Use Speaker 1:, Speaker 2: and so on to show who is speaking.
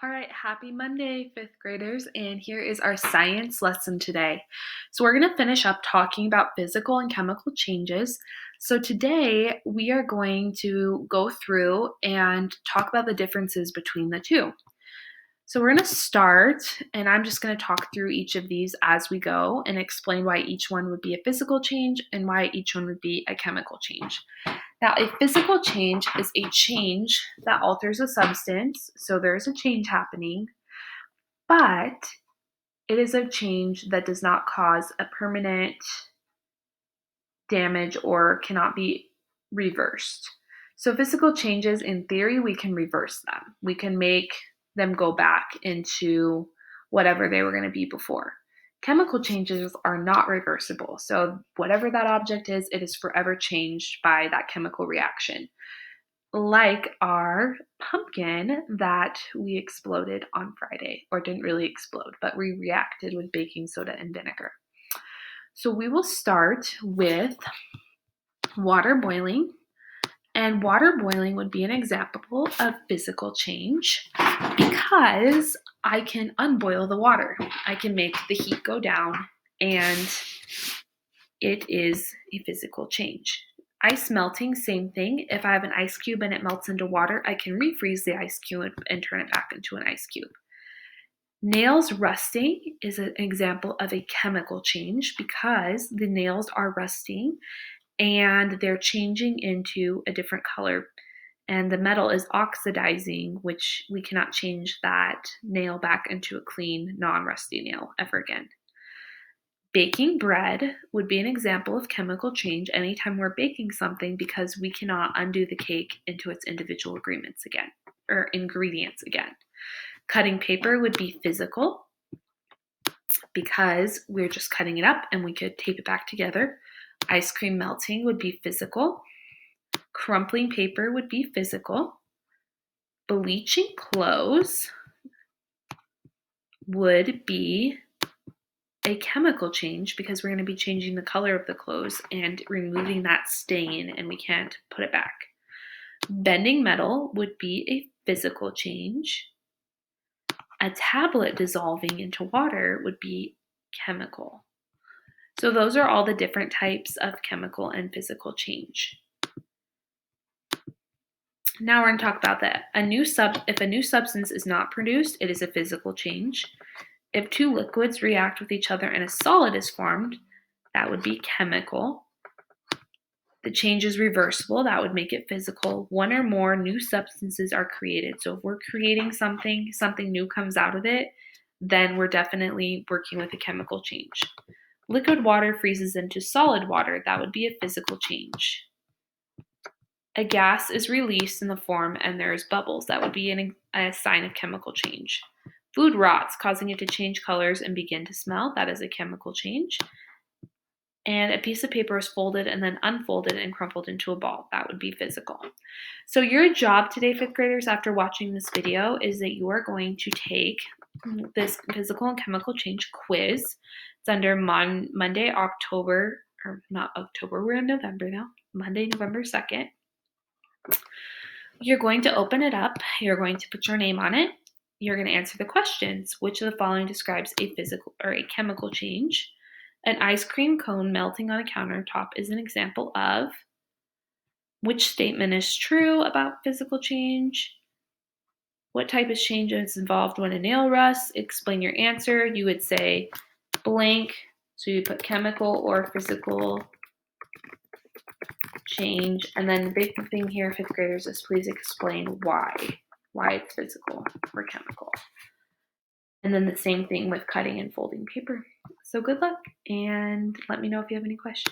Speaker 1: All right, happy Monday, fifth graders, and here is our science lesson today. So, we're going to finish up talking about physical and chemical changes. So, today we are going to go through and talk about the differences between the two. So, we're going to start, and I'm just going to talk through each of these as we go and explain why each one would be a physical change and why each one would be a chemical change. Now, a physical change is a change that alters a substance, so there's a change happening, but it is a change that does not cause a permanent damage or cannot be reversed. So, physical changes, in theory, we can reverse them. We can make them go back into whatever they were going to be before. Chemical changes are not reversible. So, whatever that object is, it is forever changed by that chemical reaction. Like our pumpkin that we exploded on Friday, or didn't really explode, but we reacted with baking soda and vinegar. So, we will start with water boiling. And water boiling would be an example of physical change because I can unboil the water. I can make the heat go down, and it is a physical change. Ice melting, same thing. If I have an ice cube and it melts into water, I can refreeze the ice cube and turn it back into an ice cube. Nails rusting is an example of a chemical change because the nails are rusting and they're changing into a different color, and the metal is oxidizing, which we cannot change that nail back into a clean, non-rusty nail ever again. Baking bread would be an example of chemical change anytime we're baking something because we cannot undo the cake into its individual ingredients again. Cutting paper would be physical because we're just cutting it up and we could tape it back together. Ice cream melting would be physical. Crumpling paper would be physical. Bleaching clothes would be a chemical change because we're going to be changing the color of the clothes and removing that stain, and we can't put it back. Bending metal would be a physical change. A tablet dissolving into water would be chemical. So those are all the different types of chemical and physical change. Now we're going to talk about that. If a new substance is not produced, it is a physical change. If two liquids react with each other and a solid is formed, that would be chemical. The change is reversible. That would make it physical. One or more new substances are created. So if we're creating something new comes out of it, then we're definitely working with a chemical change. Liquid water freezes into solid water. That would be a physical change. A gas is released in the form and there's bubbles. That would be a sign of chemical change. Food rots, causing it to change colors and begin to smell. That is a chemical change. And a piece of paper is folded and then unfolded and crumpled into a ball. That would be physical. So your job today, fifth graders, after watching this video, is that you are going to take this physical and chemical change quiz. It's under Monday, October, or not October, we're in November now. Monday, November 2nd. You're going to open it up. You're going to put your name on it. You're going to answer the questions. Which of the following describes a physical or a chemical change? An ice cream cone melting on a countertop is an example of. Which statement is true about physical change? What type of change is involved when a nail rusts? Explain your answer. You would say blank. So you put chemical or physical change. And then the big thing here, fifth graders, is please explain why it's physical or chemical. And then the same thing with cutting and folding paper. So good luck, and let me know if you have any questions.